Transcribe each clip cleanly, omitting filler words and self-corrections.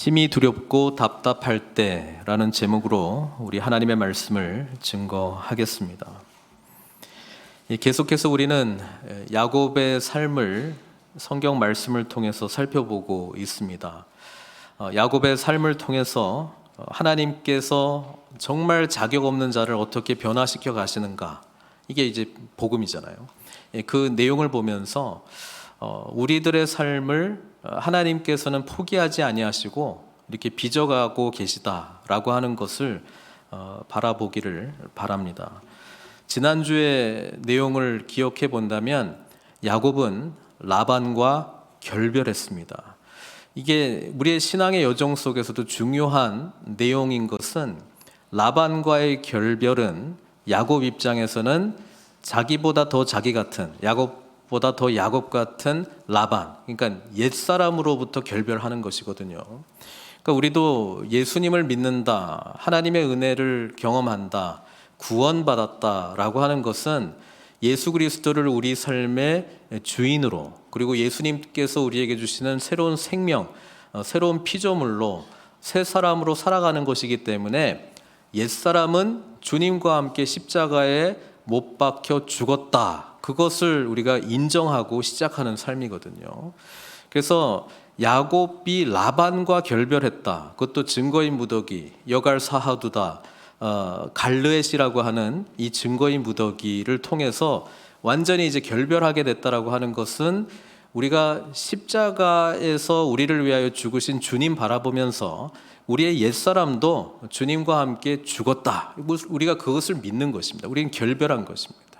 심히 두렵고 답답할 때라는 제목으로 우리 하나님의 말씀을 증거하겠습니다. 계속해서 우리는 야곱의 삶을 성경 말씀을 통해서 살펴보고 있습니다. 야곱의 삶을 통해서 하나님께서 정말 자격 없는 자를 어떻게 변화시켜 가시는가, 이게 이제 복음이잖아요. 그 내용을 보면서 우리들의 삶을 하나님께서는 포기하지 아니하시고 이렇게 빚어가고 계시다라고 하는 것을 바라보기를 바랍니다. 지난주의 내용을 기억해 본다면 야곱은 라반과 결별했습니다. 이게 우리의 신앙의 여정 속에서도 중요한 내용인 것은, 라반과의 결별은 야곱 입장에서는 자기보다 더 자기 같은, 야곱보다 더 야곱 같은 라반, 그러니까 옛사람으로부터 결별하는 것이거든요. 그러니까 우리도 예수님을 믿는다, 하나님의 은혜를 경험한다, 구원받았다라고 하는 것은 예수 그리스도를 우리 삶의 주인으로, 그리고 예수님께서 우리에게 주시는 새로운 생명, 새로운 피조물로 새 사람으로 살아가는 것이기 때문에, 옛사람은 주님과 함께 십자가에 못 박혀 죽었다, 그것을 우리가 인정하고 시작하는 삶이거든요. 그래서 야곱이 라반과 결별했다, 그것도 증거인 무더기, 여갈 사하두다, 갈르엣이라고 하는 이 증거인 무더기를 통해서 완전히 이제 결별하게 됐다라고 하는 것은, 우리가 십자가에서 우리를 위하여 죽으신 주님 바라보면서 우리의 옛사람도 주님과 함께 죽었다, 우리가 그것을 믿는 것입니다. 우리는 결별한 것입니다.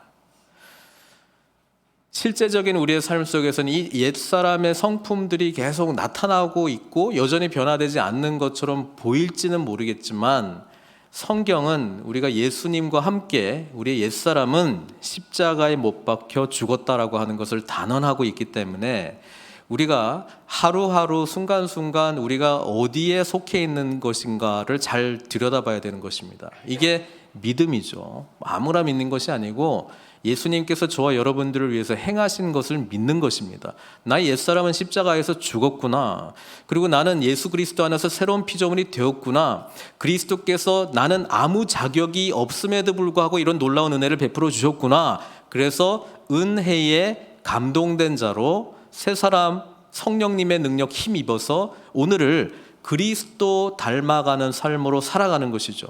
실제적인 우리의 삶 속에서는 이 옛사람의 성품들이 계속 나타나고 있고 여전히 변화되지 않는 것처럼 보일지는 모르겠지만, 성경은 우리가 예수님과 함께 우리의 옛사람은 십자가에 못 박혀 죽었다라고 하는 것을 단언하고 있기 때문에, 우리가 하루하루 순간순간 우리가 어디에 속해 있는 것인가를 잘 들여다봐야 되는 것입니다. 이게 믿음이죠. 아무나 믿는 것이 아니고 예수님께서 저와 여러분들을 위해서 행하신 것을 믿는 것입니다. 나의 옛사람은 십자가에서 죽었구나, 그리고 나는 예수 그리스도 안에서 새로운 피조물이 되었구나, 그리스도께서 나는 아무 자격이 없음에도 불구하고 이런 놀라운 은혜를 베풀어 주셨구나, 그래서 은혜에 감동된 자로 새 사람, 성령님의 능력 힘입어서 오늘을 그리스도 닮아가는 삶으로 살아가는 것이죠.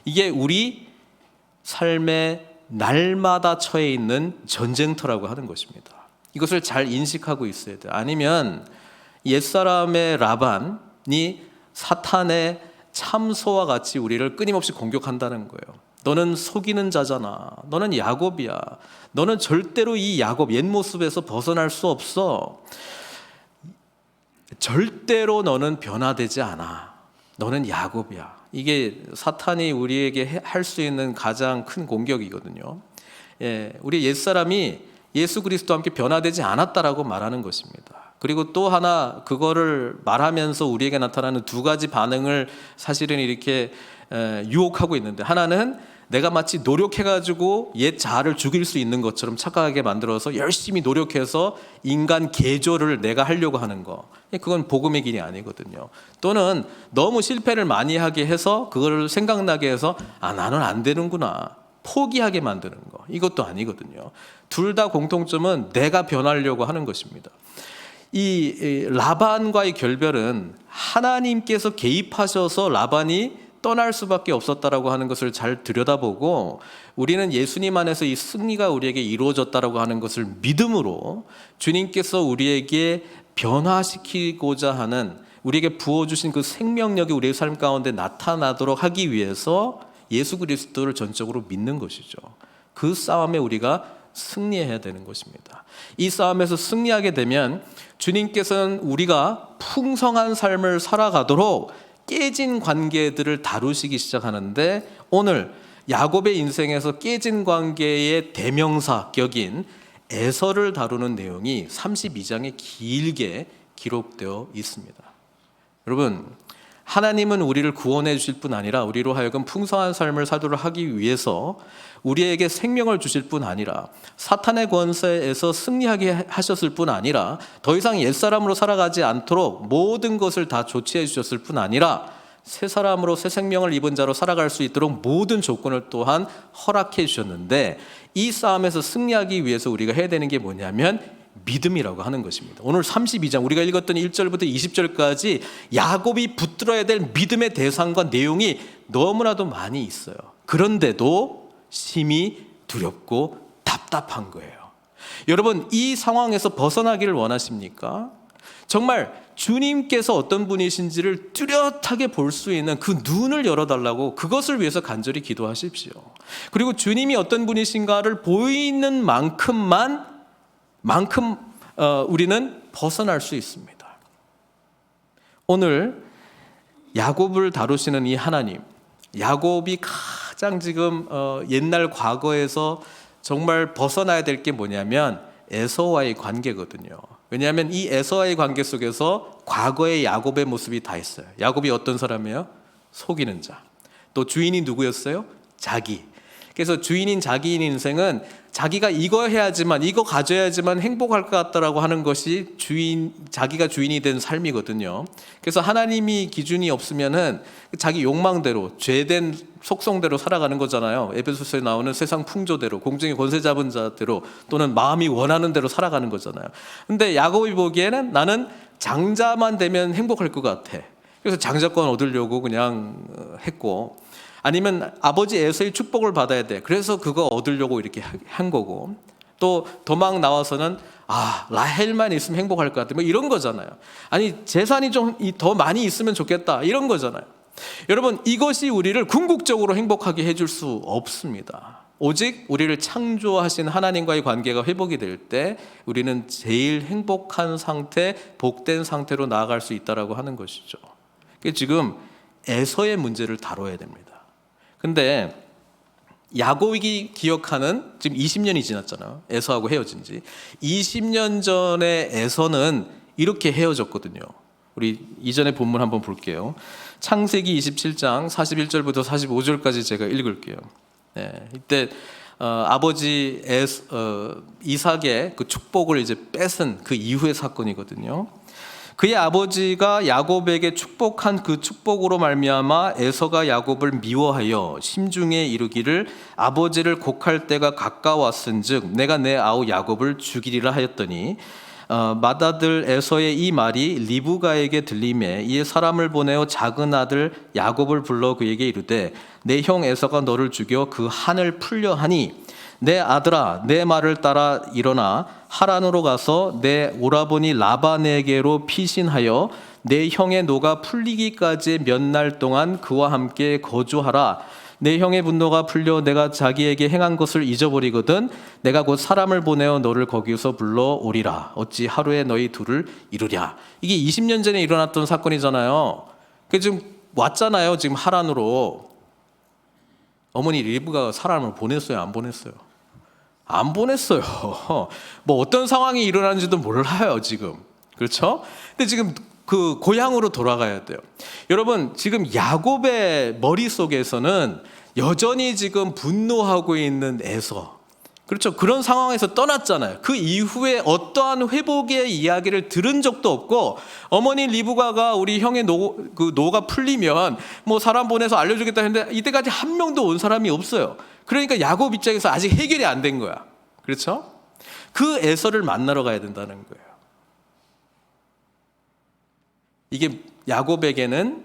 이게 우리 삶의 날마다 처해 있는 전쟁터라고 하는 것입니다. 이것을 잘 인식하고 있어야 돼요. 아니면 옛사람의 라반이 사탄의 참소와 같이 우리를 끊임없이 공격한다는 거예요. 너는 속이는 자잖아, 너는 야곱이야, 너는 절대로 이 야곱 옛 모습에서 벗어날 수 없어, 절대로 너는 변화되지 않아, 너는 야곱이야. 이게 사탄이 우리에게 할 수 있는 가장 큰 공격이거든요. 우리 옛사람이 예수 그리스도와 함께 변화되지 않았다라고 말하는 것입니다. 그리고 또 하나, 그거를 말하면서 우리에게 나타나는 두 가지 반응을 사실은 이렇게 유혹하고 있는데, 하나는 내가 마치 노력해가지고 옛 자아를 죽일 수 있는 것처럼 착각하게 만들어서 열심히 노력해서 인간 개조를 내가 하려고 하는 거, 그건 복음의 길이 아니거든요. 또는 너무 실패를 많이 하게 해서 그걸 생각나게 해서 나는 안 되는구나, 포기하게 만드는 거, 이것도 아니거든요. 둘 다 공통점은 내가 변하려고 하는 것입니다. 이 라반과의 결별은 하나님께서 개입하셔서 라반이 떠날 수밖에 없었다라고 하는 것을 잘 들여다보고, 우리는 예수님 안에서 이 승리가 우리에게 이루어졌다라고 하는 것을 믿음으로 주님께서 우리에게 변화시키고자 하는, 우리에게 부어주신 그 생명력이 우리의 삶 가운데 나타나도록 하기 위해서 예수 그리스도를 전적으로 믿는 것이죠. 그 싸움에 우리가 승리해야 되는 것입니다. 이 싸움에서 승리하게 되면 주님께서는 우리가 풍성한 삶을 살아가도록 깨진 관계들을 다루시기 시작하는데, 오늘 야곱의 인생에서 깨진 관계의 대명사격인 에서를 다루는 내용이 32장에 길게 기록되어 있습니다. 여러분, 하나님은 우리를 구원해 주실 뿐 아니라 우리로 하여금 풍성한 삶을 살도록 하기 위해서 우리에게 생명을 주실 뿐 아니라 사탄의 권세에서 승리하게 하셨을 뿐 아니라 더 이상 옛사람으로 살아가지 않도록 모든 것을 다 조치해 주셨을 뿐 아니라 새 사람으로 새 생명을 입은 자로 살아갈 수 있도록 모든 조건을 또한 허락해 주셨는데, 이 싸움에서 승리하기 위해서 우리가 해야 되는 게 뭐냐면 믿음이라고 하는 것입니다. 오늘 32장 우리가 읽었던 1절부터 20절까지 야곱이 붙들어야 될 믿음의 대상과 내용이 너무나도 많이 있어요. 그런데도 심히 두렵고 답답한 거예요. 여러분, 이 상황에서 벗어나기를 원하십니까? 정말 주님께서 어떤 분이신지를 뚜렷하게 볼 수 있는 그 눈을 열어달라고 그것을 위해서 간절히 기도하십시오. 그리고 주님이 어떤 분이신가를 보이는 만큼 우리는 벗어날 수 있습니다. 오늘 야곱을 다루시는 이 하나님, 야곱이 가장 지금 옛날 과거에서 정말 벗어나야 될 게 뭐냐면 에서와의 관계거든요. 왜냐하면 이 에서와의 관계 속에서 과거의 야곱의 모습이 다 있어요. 야곱이 어떤 사람이에요? 속이는 자. 또 주인이 누구였어요? 자기. 그래서 주인인 자기인 인생은 자기가 이거 해야지만, 이거 가져야지만 행복할 것 같다라고 하는 것이 자기가 주인이 된 삶이거든요. 그래서 하나님이 기준이 없으면은 자기 욕망대로, 죄된 속성대로 살아가는 거잖아요. 에베소서에 나오는 세상 풍조대로, 공중의 권세 잡은 자대로, 또는 마음이 원하는 대로 살아가는 거잖아요. 근데 야곱이 보기에는 나는 장자만 되면 행복할 것 같아. 그래서 장자권 얻으려고 그냥 했고, 아니면 아버지 에서의 축복을 받아야 돼. 그래서 그거 얻으려고 이렇게 한 거고, 또 도망 나와서는 라헬만 있으면 행복할 것 같아. 뭐 이런 거잖아요. 아니, 재산이 좀 더 많이 있으면 좋겠다. 이런 거잖아요. 여러분, 이것이 우리를 궁극적으로 행복하게 해줄 수 없습니다. 오직 우리를 창조하신 하나님과의 관계가 회복이 될 때 우리는 제일 행복한 상태, 복된 상태로 나아갈 수 있다라고 하는 것이죠. 지금 에서의 문제를 다뤄야 됩니다. 근데 야곱이 기억하는, 지금 20년이 지났잖아요. 에서하고 헤어진 지 20년 전에 에서는 이렇게 헤어졌거든요. 우리 이전의 본문 한번 볼게요. 창세기 27장 41절부터 45절까지 제가 읽을게요. 네, 이때 아버지 이삭의 그 축복을 이제 뺏은 그 이후의 사건이거든요. 그의 아버지가 야곱에게 축복한 그 축복으로 말미암아 에서가 야곱을 미워하여 심중에 이르기를 아버지를 곡할 때가 가까웠은즉 내가 내 아우 야곱을 죽이리라 하였더니 맏아들 에서의 이 말이 리브가에게 들리매 이에 사람을 보내어 작은 아들 야곱을 불러 그에게 이르되 내 형 에서가 너를 죽여 그 한을 풀려 하니 내 아들아 내 말을 따라 일어나 하란으로 가서 내 오라버니 라반에게로 피신하여 내 형의 노가 풀리기까지 몇 날 동안 그와 함께 거주하라. 내 형의 분노가 풀려 내가 자기에게 행한 것을 잊어버리거든 내가 곧 사람을 보내어 너를 거기서 불러오리라. 어찌 하루에 너희 둘을 이루랴. 이게 20년 전에 일어났던 사건이잖아요. 지금 왔잖아요. 지금 하란으로. 어머니 리브가 사람을 보냈어요? 안 보냈어요? 안 보냈어요. 뭐 어떤 상황이 일어나는지도 몰라요 지금. 그렇죠? 근데 지금 그 고향으로 돌아가야 돼요. 여러분, 지금 야곱의 머릿속에서는 여전히 지금 분노하고 있는 에서, 그렇죠? 그런 상황에서 떠났잖아요. 그 이후에 어떠한 회복의 이야기를 들은 적도 없고, 어머니 리브가가 우리 형의 노가 풀리면 뭐 사람 보내서 알려주겠다 했는데 이때까지 한 명도 온 사람이 없어요. 그러니까 야곱 입장에서 아직 해결이 안 된 거야. 그렇죠? 그 에서를 만나러 가야 된다는 거예요. 이게 야곱에게는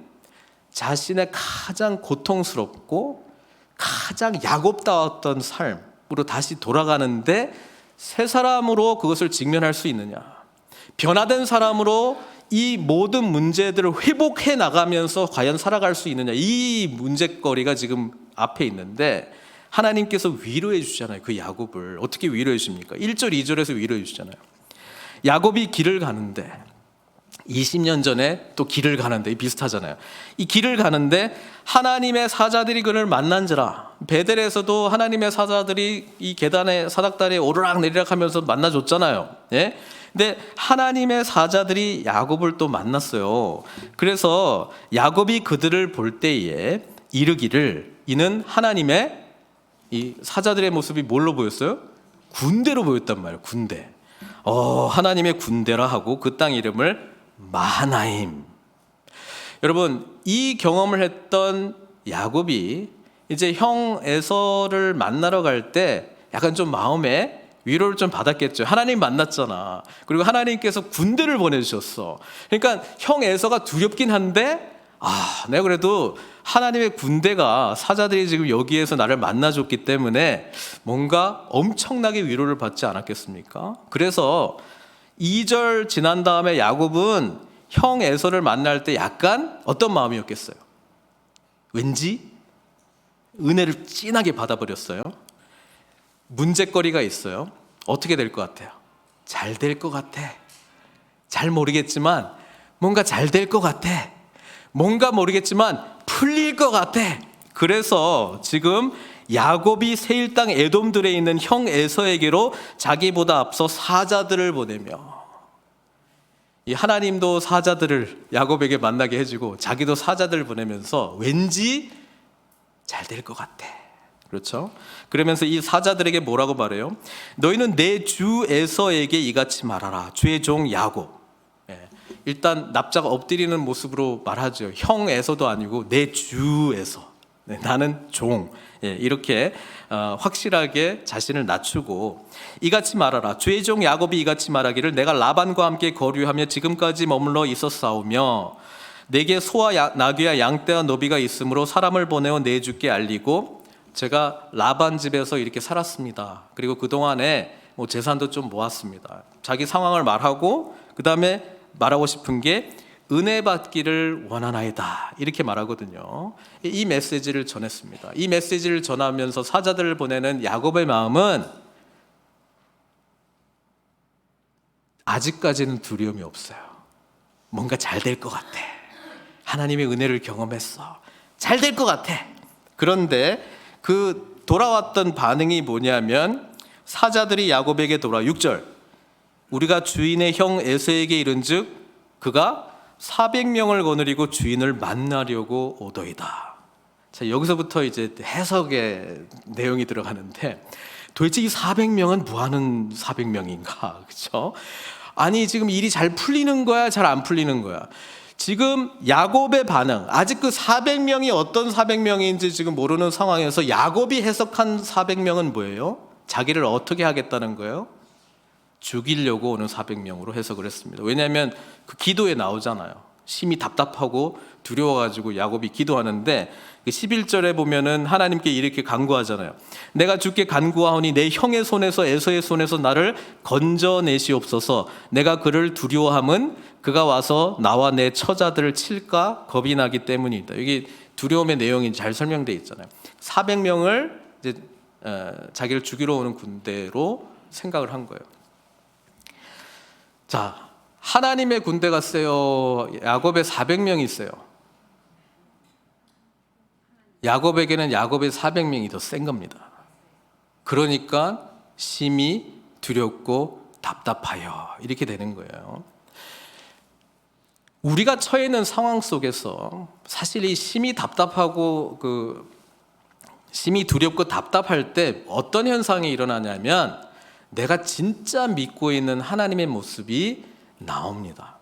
자신의 가장 고통스럽고 가장 야곱다웠던 삶으로 다시 돌아가는데 새 사람으로 그것을 직면할 수 있느냐, 변화된 사람으로 이 모든 문제들을 회복해 나가면서 과연 살아갈 수 있느냐, 이 문제거리가 지금 앞에 있는데 하나님께서 위로해 주시잖아요. 그 야곱을 어떻게 위로해 주십니까? 1절 2절에서 위로해 주시잖아요. 야곱이 길을 가는데 20년 전에 또 길을 가는데 비슷하잖아요. 이 길을 가는데 하나님의 사자들이 그를 만난지라. 베델에서도 하나님의 사자들이 이 계단에 사닥다리에 오르락 내리락 하면서 만나줬잖아요. 예? 근데 하나님의 사자들이 야곱을 또 만났어요. 그래서 야곱이 그들을 볼 때에 이르기를, 이는 하나님의 이 사자들의 모습이 뭘로 보였어요? 군대로 보였단 말이에요. 군대. 하나님의 군대라 하고 그 땅 이름을 마하나임. 여러분, 이 경험을 했던 야곱이 이제 형 에서를 만나러 갈 때 약간 좀 마음에 위로를 좀 받았겠죠. 하나님 만났잖아. 그리고 하나님께서 군대를 보내주셨어. 그러니까 형 에서가 두렵긴 한데, 내가 그래도 하나님의 군대가, 사자들이 지금 여기에서 나를 만나줬기 때문에 뭔가 엄청나게 위로를 받지 않았겠습니까? 그래서 2절 지난 다음에 야곱은 형 에서를 만날 때 약간 어떤 마음이었겠어요? 왠지 은혜를 진하게 받아버렸어요. 문제거리가 있어요. 어떻게 될 것 같아요? 잘 될 것 같아. 잘 모르겠지만 뭔가 잘 될 것 같아. 뭔가 모르겠지만 풀릴 것 같아. 그래서 지금 야곱이 세일 땅 에돔들에 있는 형 에서에게로 자기보다 앞서 사자들을 보내며, 이 하나님도 사자들을 야곱에게 만나게 해주고 자기도 사자들을 보내면서 왠지 잘 될 것 같아. 그렇죠? 그러면서 이 사자들에게 뭐라고 말해요? 너희는 내 주 에서에게 이같이 말하라. 주의 종 야곱. 일단 납작 엎드리는 모습으로 말하죠. 형 에서도 아니고 내 주 에서. 나는 종. 이렇게 확실하게 자신을 낮추고 이같이 말하라. 주의 종 야곱이 이같이 말하기를, 내가 라반과 함께 거류하며 지금까지 머물러 있었사오며 내게 소와 나귀와 양떼와 노비가 있으므로 사람을 보내어 내 주께 알리고, 제가 라반 집에서 이렇게 살았습니다. 그리고 그동안에 재산도 좀 모았습니다. 자기 상황을 말하고 그 다음에 말하고 싶은 게 은혜 받기를 원하나이다, 이렇게 말하거든요. 이 메시지를 전했습니다. 이 메시지를 전하면서 사자들을 보내는 야곱의 마음은 아직까지는 두려움이 없어요. 뭔가 잘 될 것 같아. 하나님의 은혜를 경험했어. 잘 될 것 같아. 그런데 그 돌아왔던 반응이 뭐냐면, 사자들이 야곱에게 돌아 6절, 우리가 주인의 형 에서에게 이른즉 그가 400명을 거느리고 주인을 만나려고 오더이다. 자, 여기서부터 이제 해석의 내용이 들어가는데, 도대체 이 400명은 뭐 하는 400명인가? 그렇죠? 아니, 지금 일이 잘 풀리는 거야, 잘 안 풀리는 거야? 지금 야곱의 반응, 아직 그 400명이 어떤 400명인지 지금 모르는 상황에서 야곱이 해석한 400명은 뭐예요? 자기를 어떻게 하겠다는 거예요? 죽이려고 오는 400명으로 해석을 했습니다. 왜냐하면 그 기도에 나오잖아요. 심히 답답하고 두려워가지고 야곱이 기도하는데, 11절에 보면은 하나님께 이렇게 간구하잖아요. 내가 주께 간구하오니 내 형의 손에서 에서의 손에서 나를 건져내시옵소서. 내가 그를 두려워함은 그가 와서 나와 내 처자들을 칠까 겁이 나기 때문이다. 여기 두려움의 내용이 잘 설명되어 있잖아요. 400명을 이제 자기를 죽이러 오는 군대로 생각을 한 거예요. 자, 하나님의 군대가 세요? 야곱의 400명이 있어요? 야곱에게는 야곱의 400명이 더 센 겁니다. 그러니까 심히 두렵고 답답하여, 이렇게 되는 거예요. 우리가 처해 있는 상황 속에서 사실 이 심히 답답하고 심히 두렵고 답답할 때 어떤 현상이 일어나냐면, 내가 진짜 믿고 있는 하나님의 모습이 나옵니다.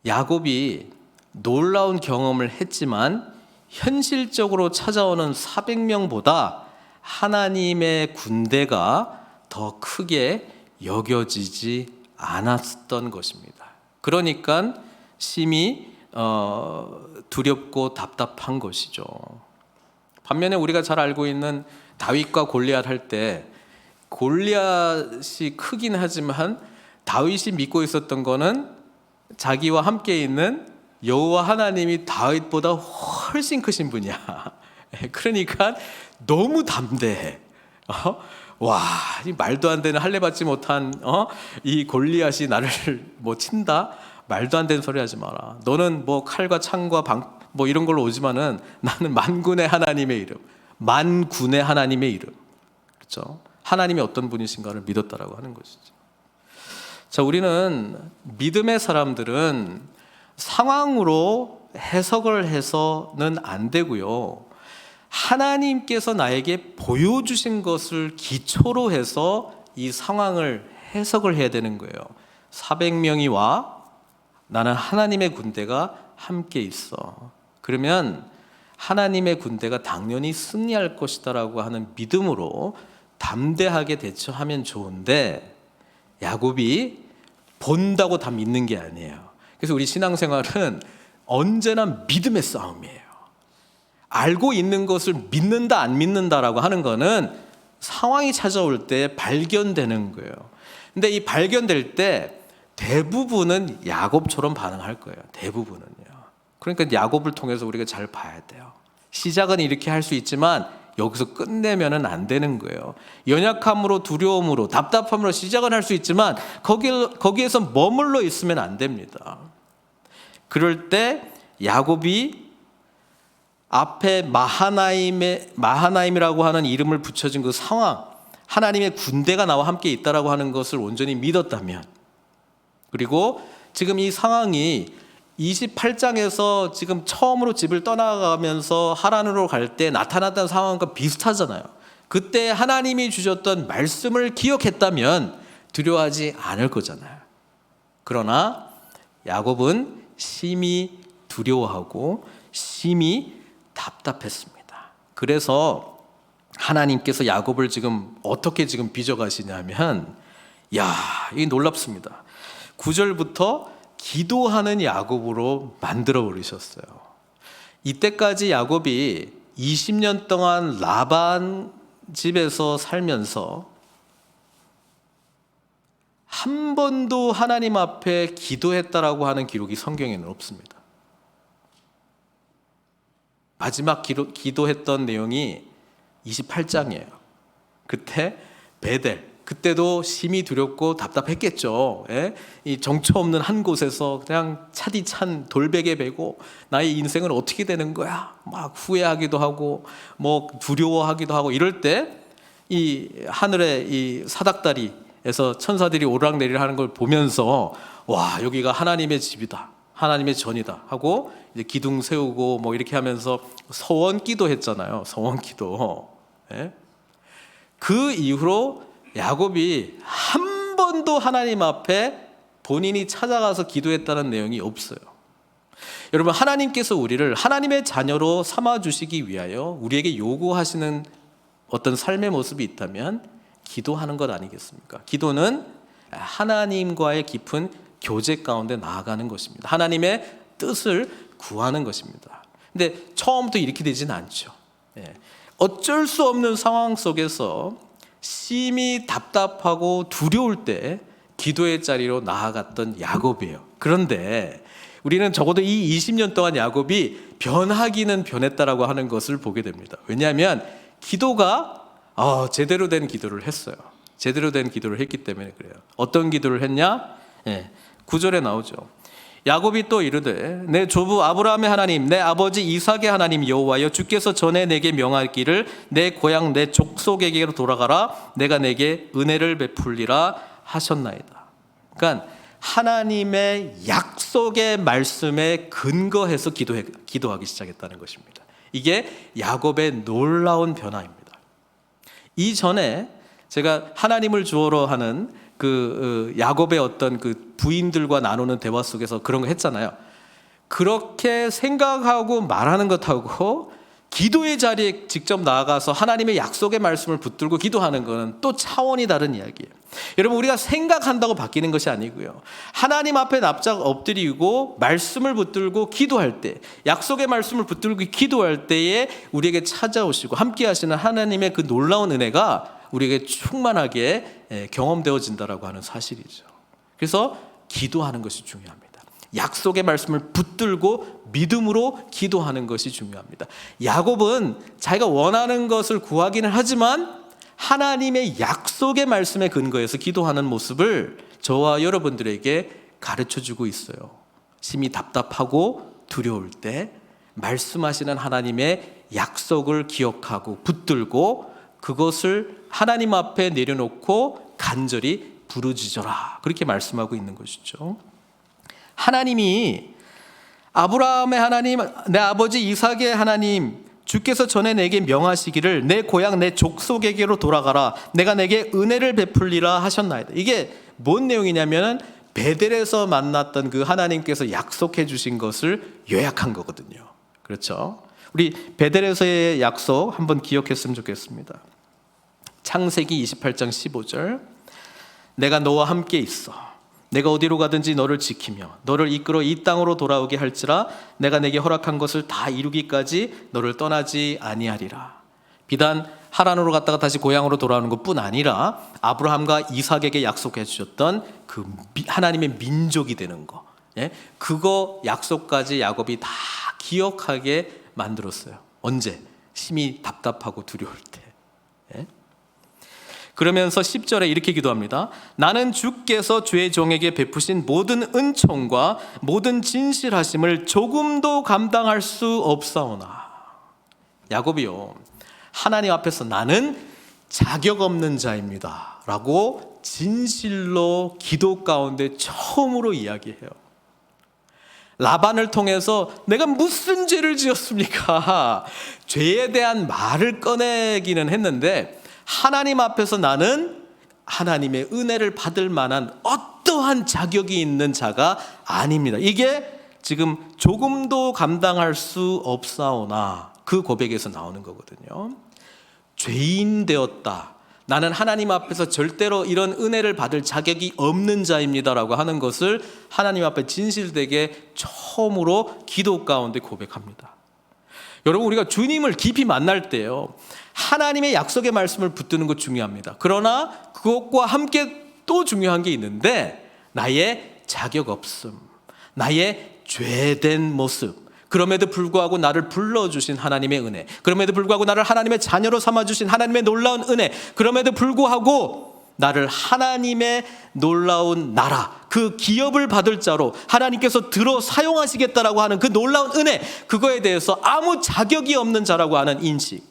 야곱이 놀라운 경험을 했지만 현실적으로 찾아오는 400명보다 하나님의 군대가 더 크게 여겨지지 않았던 것입니다. 그러니까 심히 두렵고 답답한 것이죠. 반면에 우리가 잘 알고 있는 다윗과 골리앗 할 때, 골리앗이 크긴 하지만 다윗이 믿고 있었던 거는 자기와 함께 있는 여호와 하나님이 다윗보다 훨씬 크신 분이야. 그러니까 너무 담대해. 와, 이 말도 안 되는, 할례 받지 못한 이 골리앗이 나를 친다? 말도 안 되는 소리 하지 마라. 너는 칼과 창과 방 이런 걸로 오지만은 나는 만군의 하나님의 이름, 만군의 하나님의 이름, 그렇죠? 하나님이 어떤 분이신가를 믿었다라고 하는 것이죠. 자, 우리는 믿음의 사람들은 상황으로 해석을 해서는 안 되고요. 하나님께서 나에게 보여주신 것을 기초로 해서 이 상황을 해석을 해야 되는 거예요. 400명이 와 나는 하나님의 군대가 함께 있어. 그러면 하나님의 군대가 당연히 승리할 것이다라고 하는 믿음으로 담대하게 대처하면 좋은데, 야곱이 본다고 다 믿는 게 아니에요. 그래서 우리 신앙생활은 언제나 믿음의 싸움이에요. 알고 있는 것을 믿는다 안 믿는다라고 하는 거는 상황이 찾아올 때 발견되는 거예요. 근데 이 발견될 때 대부분은 야곱처럼 반응할 거예요. 대부분은요. 그러니까 야곱을 통해서 우리가 잘 봐야 돼요. 시작은 이렇게 할 수 있지만 여기서 끝내면은 안 되는 거예요. 연약함으로, 두려움으로, 답답함으로 시작은 할 수 있지만 거기에서 머물러 있으면 안 됩니다. 그럴 때 야곱이 앞에 마하나임이라고 하는 이름을 붙여진 그 상황, 하나님의 군대가 나와 함께 있다라고 하는 것을 온전히 믿었다면, 그리고 지금 이 상황이 28장에서 지금 처음으로 집을 떠나가면서 하란으로 갈 때 나타났던 상황과 비슷하잖아요. 그때 하나님이 주셨던 말씀을 기억했다면 두려워하지 않을 거잖아요. 그러나 야곱은 심히 두려워하고 심히 답답했습니다. 그래서 하나님께서 야곱을 지금 어떻게 지금 빚어가시냐면, 이 놀랍습니다. 9절부터 기도하는 야곱으로 만들어 버리셨어요. 이때까지 야곱이 20년 동안 라반 집에서 살면서 한 번도 하나님 앞에 기도했다라고 하는 기록이 성경에는 없습니다. 마지막 기도했던 내용이 28장이에요. 그때 베델, 그때도 심히 두렵고 답답했겠죠. 이 정처 없는 한 곳에서 그냥 차디찬 돌베개 베고 나의 인생은 어떻게 되는 거야? 막 후회하기도 하고 뭐 두려워하기도 하고 이럴 때 이 하늘의 이 사닥다리에서 천사들이 오르락내리락 하는 걸 보면서 와, 여기가 하나님의 집이다, 하나님의 전이다 하고 이제 기둥 세우고 뭐 이렇게 하면서 서원기도 했잖아요. 서원기도. 그 이후로 야곱이 한 번도 하나님 앞에 본인이 찾아가서 기도했다는 내용이 없어요. 여러분, 하나님께서 우리를 하나님의 자녀로 삼아주시기 위하여 우리에게 요구하시는 어떤 삶의 모습이 있다면 기도하는 것 아니겠습니까? 기도는 하나님과의 깊은 교제 가운데 나아가는 것입니다. 하나님의 뜻을 구하는 것입니다. 근데 처음부터 이렇게 되지는 않죠. 어쩔 수 없는 상황 속에서 심히 답답하고 두려울 때 기도의 자리로 나아갔던 야곱이에요. 그런데 우리는 적어도 이 20년 동안 야곱이 변하기는 변했다라고 하는 것을 보게 됩니다. 왜냐하면 기도가 제대로 된 기도를 했어요. 제대로 된 기도를 했기 때문에 그래요. 어떤 기도를 했냐? 9절에 나오죠. 야곱이 또 이르되 내 조부 아브라함의 하나님, 내 아버지 이삭의 하나님 여호와여, 주께서 전에 내게 명하기를 내 고향 내 족속에게로 돌아가라, 내가 내게 은혜를 베풀리라 하셨나이다. 그러니까 하나님의 약속의 말씀에 근거해서 기도하기 시작했다는 것입니다. 이게 야곱의 놀라운 변화입니다. 이전에 제가 하나님을 주어로 하는 그 야곱의 어떤 그 부인들과 나누는 대화 속에서 그런 거 했잖아요. 그렇게 생각하고 말하는 것하고 기도의 자리에 직접 나아가서 하나님의 약속의 말씀을 붙들고 기도하는 것은 또 차원이 다른 이야기예요. 여러분, 우리가 생각한다고 바뀌는 것이 아니고요, 하나님 앞에 납작 엎드리고 말씀을 붙들고 기도할 때, 약속의 말씀을 붙들고 기도할 때에 우리에게 찾아오시고 함께 하시는 하나님의 그 놀라운 은혜가 우리에게 충만하게 경험되어진다라고 하는 사실이죠. 그래서 기도하는 것이 중요합니다. 약속의 말씀을 붙들고 믿음으로 기도하는 것이 중요합니다. 야곱은 자기가 원하는 것을 구하기는 하지만 하나님의 약속의 말씀에 근거해서 기도하는 모습을 저와 여러분들에게 가르쳐주고 있어요. 심히 답답하고 두려울 때 말씀하시는 하나님의 약속을 기억하고 붙들고 그것을 하나님 앞에 내려놓고 간절히 부르짖어라. 그렇게 말씀하고 있는 것이죠. 하나님이 아브라함의 하나님, 내 아버지 이삭의 하나님, 주께서 전에 내게 명하시기를 내 고향 내 족속에게로 돌아가라. 내가 내게 은혜를 베풀리라 하셨나이다. 이게 뭔 내용이냐면 베델에서 만났던 그 하나님께서 약속해 주신 것을 요약한 거거든요. 그렇죠? 우리 베델에서의 약속 한번 기억했으면 좋겠습니다. 창세기 28장 15절. 내가 너와 함께 있어. 내가 어디로 가든지 너를 지키며 너를 이끌어 이 땅으로 돌아오게 할지라. 내가 내게 허락한 것을 다 이루기까지 너를 떠나지 아니하리라. 비단 하란으로 갔다가 다시 고향으로 돌아오는 것뿐 아니라 아브라함과 이삭에게 약속해 주셨던 그 하나님의 민족이 되는 거, 그거 약속까지 야곱이 다 기억하게 만들었어요. 언제? 심히 답답하고 두려울 때. 그러면서 10절에 이렇게 기도합니다. 나는 주께서 주의 종에게 베푸신 모든 은총과 모든 진실하심을 조금도 감당할 수 없사오나. 야곱이요, 하나님 앞에서 나는 자격 없는 자입니다 라고 진실로 기도 가운데 처음으로 이야기해요. 라반을 통해서 내가 무슨 죄를 지었습니까? 죄에 대한 말을 꺼내기는 했는데 하나님 앞에서 나는 하나님의 은혜를 받을 만한 어떠한 자격이 있는 자가 아닙니다. 이게 지금 조금도 감당할 수 없사오나 그 고백에서 나오는 거거든요. 죄인 되었다. 나는 하나님 앞에서 절대로 이런 은혜를 받을 자격이 없는 자입니다라고 하는 것을 하나님 앞에 진실되게 처음으로 기도 가운데 고백합니다. 여러분, 우리가 주님을 깊이 만날 때요, 하나님의 약속의 말씀을 붙드는 것 중요합니다. 그러나 그것과 함께 또 중요한 게 있는데 나의 자격 없음, 나의 죄된 모습, 그럼에도 불구하고 나를 불러주신 하나님의 은혜, 그럼에도 불구하고 나를 하나님의 자녀로 삼아주신 하나님의 놀라운 은혜, 그럼에도 불구하고 나를 하나님의 놀라운 나라, 그 기업을 받을 자로 하나님께서 들어 사용하시겠다라고 하는 그 놀라운 은혜, 그거에 대해서 아무 자격이 없는 자라고 하는 인식.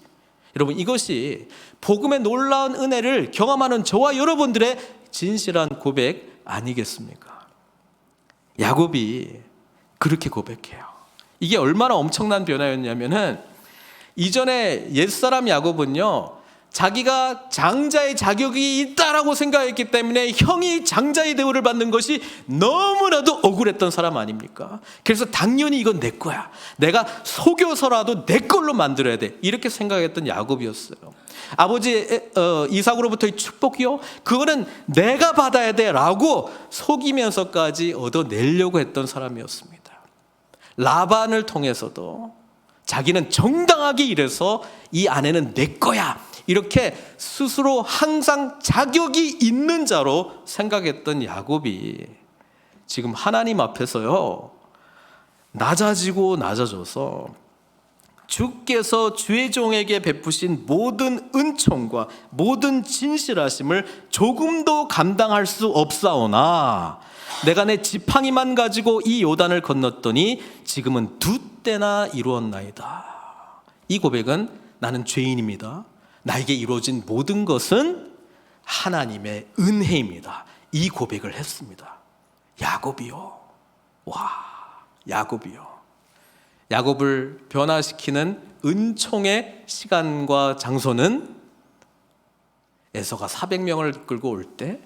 여러분, 이것이 복음의 놀라운 은혜를 경험하는 저와 여러분들의 진실한 고백 아니겠습니까? 야곱이 그렇게 고백해요. 이게 얼마나 엄청난 변화였냐면은, 이전에 옛사람 야곱은요, 자기가 장자의 자격이 있다라고 생각했기 때문에 형이 장자의 대우를 받는 것이 너무나도 억울했던 사람 아닙니까? 그래서 당연히 이건 내 거야, 내가 속여서라도 내 걸로 만들어야 돼, 이렇게 생각했던 야곱이었어요. 아버지 이삭으로부터의 축복이요, 그거는 내가 받아야 돼 라고 속이면서까지 얻어내려고 했던 사람이었습니다. 라반을 통해서도 자기는 정당하게 일해서 이 아내는 내 거야, 이렇게 스스로 항상 자격이 있는 자로 생각했던 야곱이 지금 하나님 앞에서요, 낮아지고 낮아져서 주께서 주의 종에게 베푸신 모든 은총과 모든 진실하심을 조금도 감당할 수 없사오나 내가 내 지팡이만 가지고 이 요단을 건넜더니 지금은 2때나 이루었나이다. 이 고백은 나는 죄인입니다, 나에게 이루어진 모든 것은 하나님의 은혜입니다, 이 고백을 했습니다. 야곱이요, 와, 야곱이요. 야곱을 변화시키는 은총의 시간과 장소는 에서가 400명을 끌고 올 때,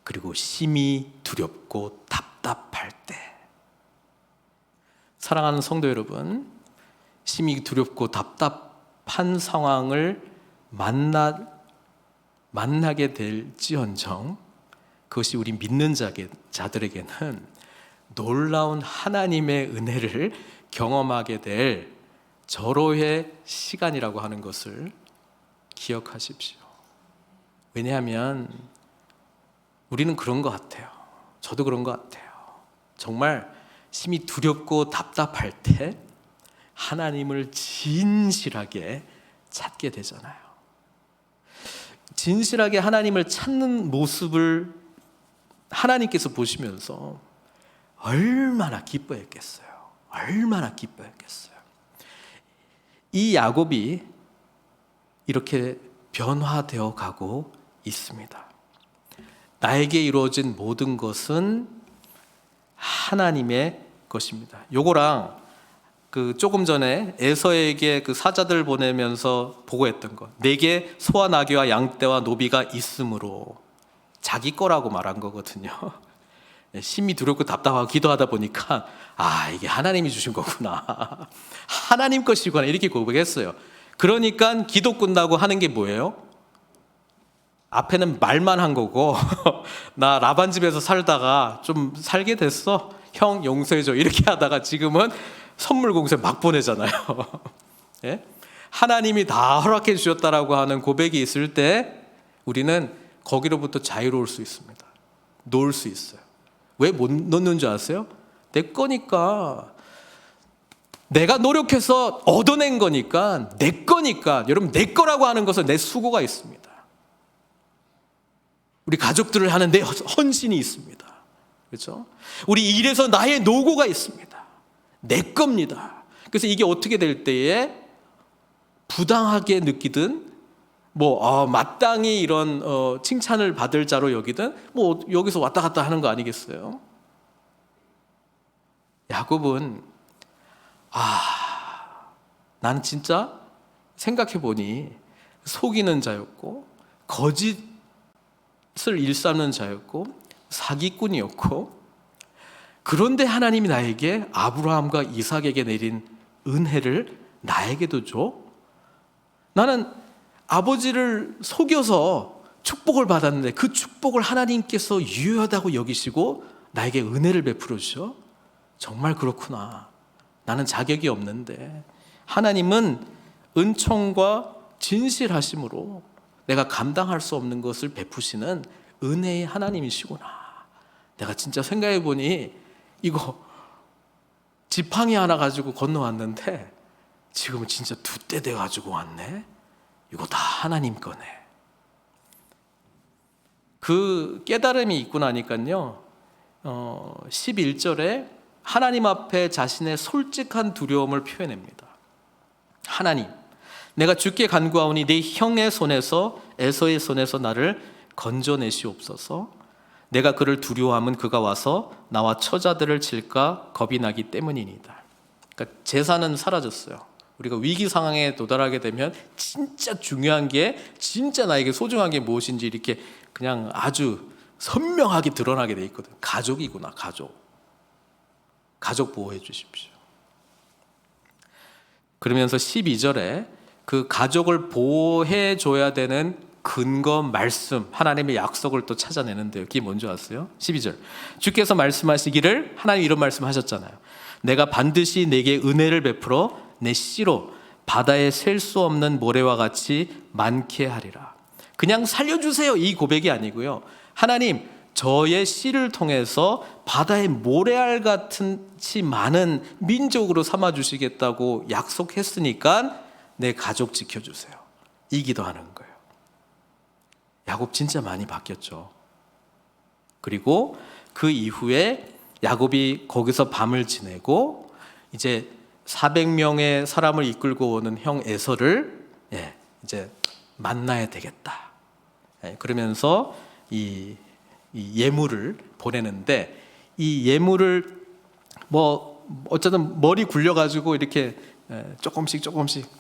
그리고 심히 두렵고 답답할 때. 사랑하는 성도 여러분, 심히 두렵고 답답한 상황을 만나게 될지언정 그것이 우리 믿는 자들에게는 놀라운 하나님의 은혜를 경험하게 될 절호의 시간이라고 하는 것을 기억하십시오. 왜냐하면 우리는 그런 것 같아요. 저도 그런 것 같아요. 정말 심히 두렵고 답답할 때 하나님을 진실하게 찾게 되잖아요. 진실하게 하나님을 찾는 모습을 하나님께서 보시면서 얼마나 기뻐했겠어요. 얼마나 기뻐했겠어요. 이 야곱이 이렇게 변화되어 가고 있습니다. 나에게 이루어진 모든 것은 하나님의 것입니다. 요거랑 그 조금 전에 에서에게 그 사자들 보내면서 보고했던 것, 내게 소와 나귀와 양떼와 노비가 있으므로, 자기 거라고 말한 거거든요. 심히 두렵고 답답하고 기도하다 보니까 이게 하나님이 주신 거구나, 하나님 것이구나, 이렇게 고백했어요. 그러니까 기도 끝나고 하는 게 뭐예요? 앞에는 말만 한 거고 나 라반 집에서 살다가 좀 살게 됐어, 형 용서해줘, 이렇게 하다가 지금은 선물 공세 막 보내잖아요. 예? 하나님이 다 허락해 주셨다라고 하는 고백이 있을 때 우리는 거기로부터 자유로울 수 있습니다. 놓을 수 있어요. 왜 못 놓는 줄 아세요? 내 거니까, 내가 노력해서 얻어낸 거니까, 내 거니까. 여러분, 내 거라고 하는 것은 내 수고가 있습니다. 우리 가족들을 하는 내 헌신이 있습니다. 그렇죠? 우리 일에서 나의 노고가 있습니다. 내 겁니다. 그래서 이게 어떻게 될 때에 부당하게 느끼든 마땅히 이런 칭찬을 받을 자로 여기든 여기서 왔다 갔다 하는 거 아니겠어요? 야곱은 나는 진짜 생각해 보니 속이는 자였고 거짓을 일삼는 자였고 사기꾼이었고, 그런데 하나님이 나에게 아브라함과 이삭에게 내린 은혜를 나에게도 줘? 나는 아버지를 속여서 축복을 받았는데 그 축복을 하나님께서 유효하다고 여기시고 나에게 은혜를 베풀어 주셔? 정말 그렇구나. 나는 자격이 없는데 하나님은 은총과 진실하심으로 내가 감당할 수 없는 것을 베푸시는 은혜의 하나님이시구나. 내가 진짜 생각해 보니 이거 지팡이 하나 가지고 건너왔는데 지금은 진짜 2대 돼 가지고 왔네. 이거 다 하나님 거네. 그 깨달음이 있고 나니까요, 11절에 하나님 앞에 자신의 솔직한 두려움을 표현합니다. 하나님, 내가 주께 간구하오니 내 형의 손에서, 에서의 손에서 나를 건져내시옵소서. 내가 그를 두려워함은 그가 와서 나와 처자들을 칠까 겁이 나기 때문이니이다. 그러니까 제사는 사라졌어요. 우리가 위기 상황에 도달하게 되면 진짜 중요한 게, 진짜 나에게 소중한 게 무엇인지 이렇게 그냥 아주 선명하게 드러나게 돼 있거든. 가족이구나, 가족 보호해 주십시오. 그러면서 12절에 그 가족을 보호해 줘야 되는 근거 말씀, 하나님의 약속을 또 찾아내는데요. 그게 뭔지 아세요? 12절, 주께서 말씀하시기를, 하나님 이런 말씀하셨잖아요. 내가 반드시 내게 은혜를 베풀어 내 씨로 바다에 셀 수 없는 모래와 같이 많게 하리라. 그냥 살려주세요, 이 고백이 아니고요. 하나님, 저의 씨를 통해서 바다의 모래알 같이 많은 민족으로 삼아주시겠다고 약속했으니까 내 가족 지켜주세요, 이 기도하는 거예요. 야곱 진짜 많이 바뀌었죠. 그리고 그 이후에 야곱이 거기서 밤을 지내고 이제 400명의 사람을 이끌고 오는 형 에서를 이제 만나야 되겠다. 그러면서 이 예물을 보내는데, 이 예물을 어쨌든 머리 굴려가지고 이렇게 조금씩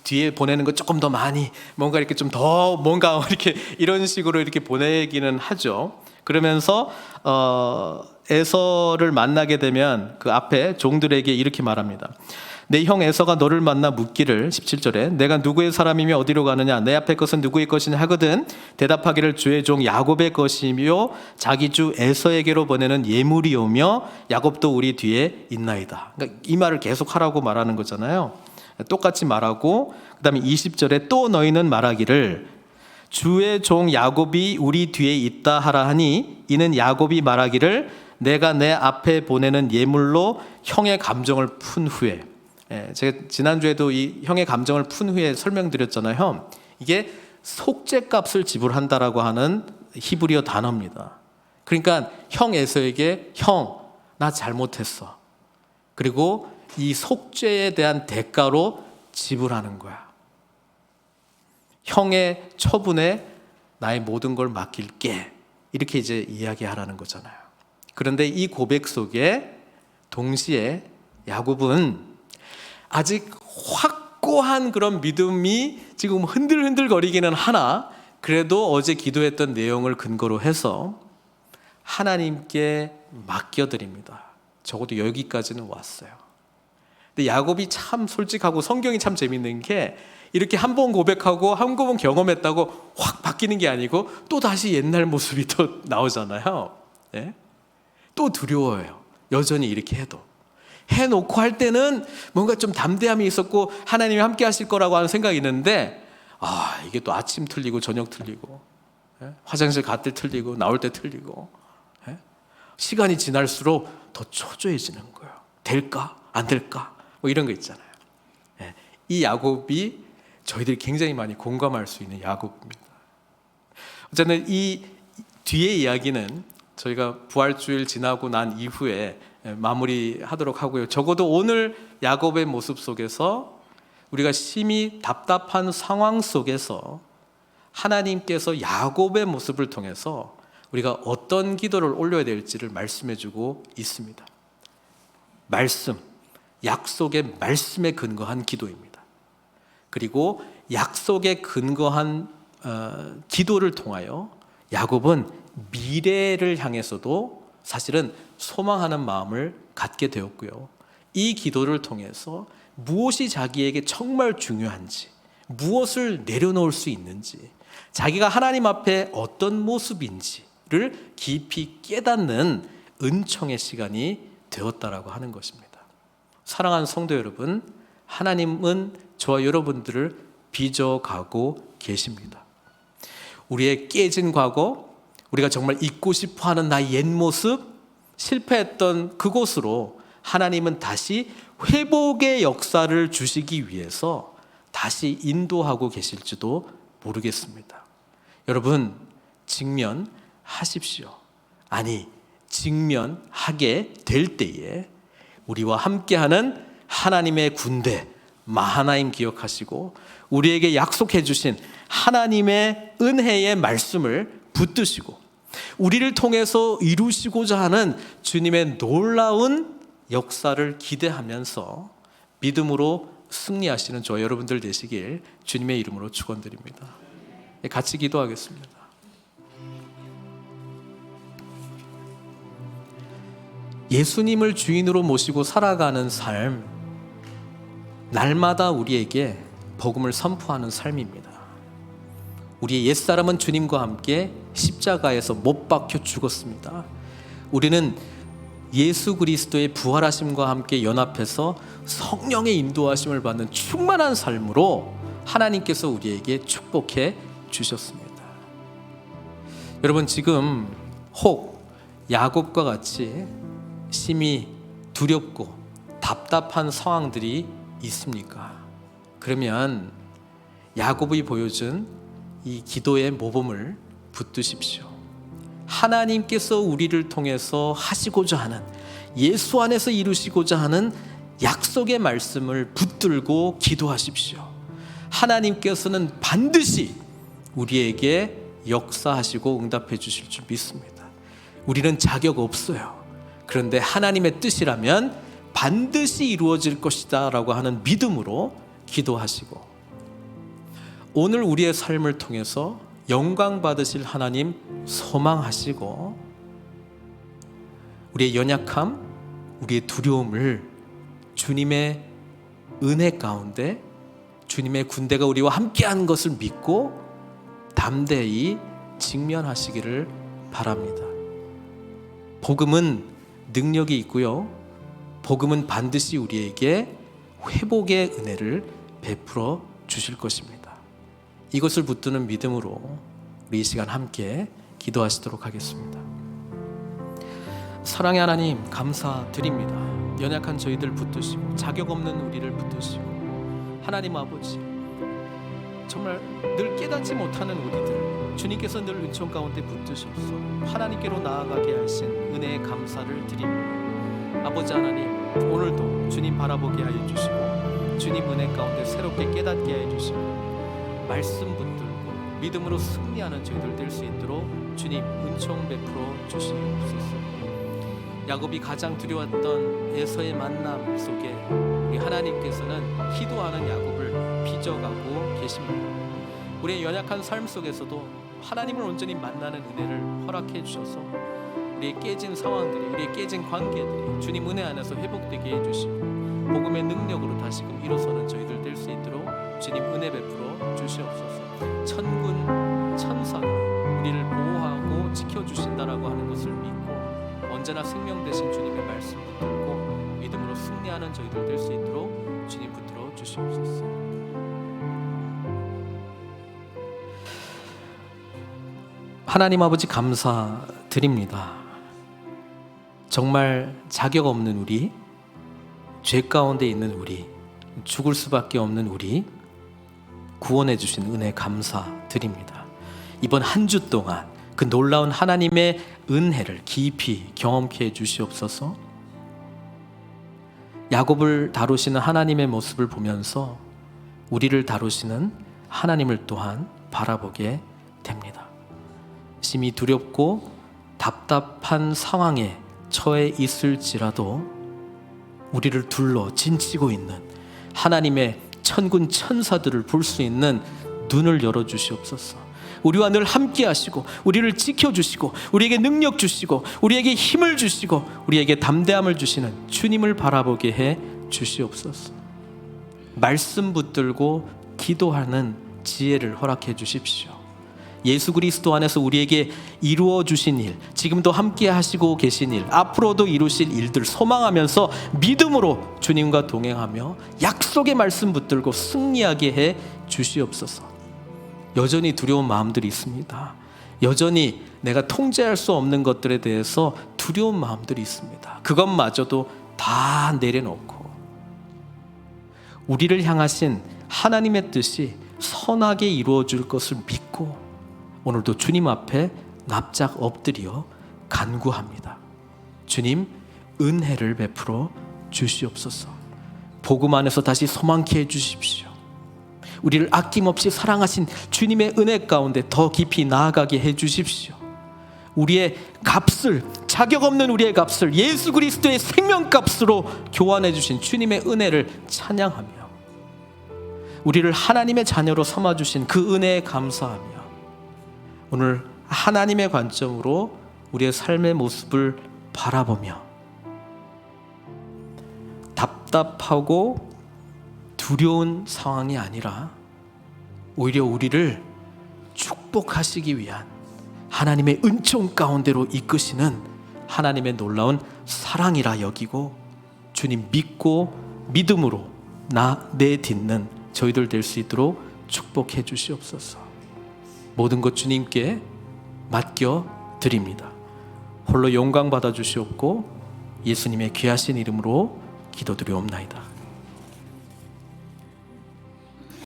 뒤에 보내는 거 조금 더 많이, 뭔가 이렇게 좀 더 뭔가 이렇게 이런 식으로 이렇게 보내기는 하죠. 그러면서 에서를 만나게 되면 그 앞에 종들에게 이렇게 말합니다. 내 형 에서가 너를 만나 묻기를, 17절에 내가 누구의 사람이며 어디로 가느냐, 내 앞에 것은 누구의 것이냐 하거든 대답하기를 주의 종 야곱의 것이며 자기 주 에서에게로 보내는 예물이오며 야곱도 우리 뒤에 있나이다. 그러니까 이 말을 계속 하라고 말하는 거잖아요. 똑같이 말하고, 그 다음에 20절에 또 너희는 말하기를 주의 종 야곱이 우리 뒤에 있다 하라 하니, 이는 야곱이 말하기를 내가 내 앞에 보내는 예물로 형의 감정을 푼 후에, 제가 지난주에도 이 형의 감정을 푼 후에 설명드렸잖아요. 이게 속죄값을 지불한다라고 하는 히브리어 단어입니다. 그러니까 형 에서에게, 형, 나 잘못했어, 그리고 이 속죄에 대한 대가로 지불하는 거야. 형의 처분에 나의 모든 걸 맡길게. 이렇게 이제 이야기하라는 거잖아요. 그런데 이 고백 속에 동시에 야곱은 아직 확고한 그런 믿음이 지금 흔들흔들거리기는 하나, 그래도 어제 기도했던 내용을 근거로 해서 하나님께 맡겨드립니다. 적어도 여기까지는 왔어요. 근데 야곱이 참 솔직하고 성경이 참 재밌는 게 이렇게 한 번 고백하고 한 번 경험했다고 확 바뀌는 게 아니고 또 다시 옛날 모습이 또 나오잖아요. 네? 또 두려워요. 여전히 이렇게 해도. 해놓고 할 때는 뭔가 좀 담대함이 있었고 하나님이 함께 하실 거라고 하는 생각이 있는데, 이게 또 아침 틀리고 저녁 틀리고, 화장실 갈 때 틀리고 나올 때 틀리고, 시간이 지날수록 더 초조해지는 거예요. 될까? 안 될까? 뭐 이런 거 있잖아요. 이 야곱이 저희들이 굉장히 많이 공감할 수 있는 야곱입니다. 어쨌든 이 뒤의 이야기는 저희가 부활주일 지나고 난 이후에 마무리하도록 하고요. 적어도 오늘 야곱의 모습 속에서 우리가 심히 답답한 상황 속에서 하나님께서 야곱의 모습을 통해서 우리가 어떤 기도를 올려야 될지를 말씀해주고 있습니다. 말씀, 약속의 말씀에 근거한 기도입니다. 그리고 약속에 근거한 기도를 통하여 야곱은 미래를 향해서도 사실은 소망하는 마음을 갖게 되었고요. 이 기도를 통해서 무엇이 자기에게 정말 중요한지, 무엇을 내려놓을 수 있는지, 자기가 하나님 앞에 어떤 모습인지를 깊이 깨닫는 은총의 시간이 되었다라고 하는 것입니다. 사랑하는 성도 여러분, 하나님은 저와 여러분들을 빚어가고 계십니다. 우리의 깨진 과거, 우리가 정말 잊고 싶어하는 나의 옛 모습, 실패했던 그곳으로 하나님은 다시 회복의 역사를 주시기 위해서 다시 인도하고 계실지도 모르겠습니다. 여러분, 직면하십시오. 아니, 직면하게 될 때에 우리와 함께하는 하나님의 군대 마하나임 기억하시고 우리에게 약속해 주신 하나님의 은혜의 말씀을 붙드시고 우리를 통해서 이루시고자 하는 주님의 놀라운 역사를 기대하면서 믿음으로 승리하시는 저 여러분들 되시길 주님의 이름으로 축원드립니다. 같이 기도하겠습니다. 예수님을 주인으로 모시고 살아가는 삶, 날마다 우리에게 복음을 선포하는 삶입니다. 우리의 옛사람은 주님과 함께 십자가에서 못 박혀 죽었습니다. 우리는 예수 그리스도의 부활하심과 함께 연합해서 성령의 인도하심을 받는 충만한 삶으로 하나님께서 우리에게 축복해 주셨습니다. 여러분, 지금 혹 야곱과 같이 심히 두렵고 답답한 상황들이 있습니까? 그러면 야곱이 보여준 이 기도의 모범을 붙드십시오. 하나님께서 우리를 통해서 하시고자 하는, 예수 안에서 이루시고자 하는 약속의 말씀을 붙들고 기도하십시오. 하나님께서는 반드시 우리에게 역사하시고 응답해 주실 줄 믿습니다. 우리는 자격 없어요. 그런데 하나님의 뜻이라면 반드시 이루어질 것이다 라고 하는 믿음으로 기도하시고, 오늘 우리의 삶을 통해서 영광 받으실 하나님 소망하시고, 우리의 연약함, 우리의 두려움을 주님의 은혜 가운데 주님의 군대가 우리와 함께하는 것을 믿고 담대히 직면하시기를 바랍니다. 복음은 능력이 있고요, 복음은 반드시 우리에게 회복의 은혜를 베풀어 주실 것입니다. 이것을 붙드는 믿음으로 우리 이 시간 함께 기도하시도록 하겠습니다. 사랑의 하나님, 감사드립니다. 연약한 저희들 붙드시고 자격 없는 우리를 붙드시고, 하나님 아버지, 정말 늘 깨닫지 못하는 우리들 주님께서 늘 은총 가운데 붙드셔서 하나님께로 나아가게 하신 은혜에 감사를 드립니다. 아버지 하나님, 오늘도 주님 바라보게 하여 주시고 주님 은혜 가운데 새롭게 깨닫게 하여 주시고 말씀 붙들고 믿음으로 승리하는 저희들 될 수 있도록 주님 은총 베풀어 주시옵소서. 야곱이 가장 두려웠던 에서의 만남 속에 우리 하나님께서는 기도하는 야곱을 빚어가고 계십니다. 우리의 연약한 삶 속에서도 하나님을 온전히 만나는 은혜를 허락해 주셔서 우리의 깨진 상황들이, 우리의 깨진 관계들이 주님 은혜 안에서 회복되게 해주시고 복음의 능력으로 다시금 일어서는 저희들 될 수 있도록 주님 은혜 베풀어 주시옵소서. 천군 천사가 우리를 보호하고 지켜주신다라고 하는 것을 믿고 언제나 생명 되신 주님의 말씀 붙들고 믿음으로 승리하는 저희들 될 수 있도록 주님 붙들어 주시옵소서. 하나님 아버지 감사드립니다. 정말 자격 없는 우리, 죄 가운데 있는 우리, 죽을 수밖에 없는 우리 구원해 주신 은혜 감사드립니다. 이번 한 주 동안 그 놀라운 하나님의 은혜를 깊이 경험케 해 주시옵소서. 야곱을 다루시는 하나님의 모습을 보면서 우리를 다루시는 하나님을 또한 바라보게 됩니다. 심히 두렵고 답답한 상황에 처해 있을지라도 우리를 둘러 진치고 있는 하나님의 천군 천사들을 볼 수 있는 눈을 열어주시옵소서. 우리와 늘 함께 하시고 우리를 지켜주시고 우리에게 능력 주시고 우리에게 힘을 주시고 우리에게 담대함을 주시는 주님을 바라보게 해 주시옵소서. 말씀 붙들고 기도하는 지혜를 허락해 주십시오. 예수 그리스도 안에서 우리에게 이루어 주신 일, 지금도 함께 하시고 계신 일, 앞으로도 이루실 일들 소망하면서 믿음으로 주님과 동행하며 약속의 말씀 붙들고 승리하게 해 주시옵소서. 여전히 두려운 마음들이 있습니다. 여전히 내가 통제할 수 없는 것들에 대해서 두려운 마음들이 있습니다. 그것마저도 다 내려놓고 우리를 향하신 하나님의 뜻이 선하게 이루어질 것을 믿고 오늘도 주님 앞에 납작 엎드려 간구합니다. 주님 은혜를 베풀어 주시옵소서. 복음 안에서 다시 소망케 해 주십시오. 우리를 아낌없이 사랑하신 주님의 은혜 가운데 더 깊이 나아가게 해 주십시오. 우리의 값을, 자격 없는 우리의 값을 예수 그리스도의 생명값으로 교환해 주신 주님의 은혜를 찬양하며 우리를 하나님의 자녀로 삼아 주신 그 은혜에 감사하며 오늘 하나님의 관점으로 우리의 삶의 모습을 바라보며 답답하고 두려운 상황이 아니라 오히려 우리를 축복하시기 위한 하나님의 은총 가운데로 이끄시는 하나님의 놀라운 사랑이라 여기고 주님 믿고 믿음으로 내딛는 저희들 될 수 있도록 축복해 주시옵소서. 모든 것 주님께 맡겨 드립니다. 홀로 영광 받아 주시옵고 예수님의 귀하신 이름으로 기도드리옵나이다.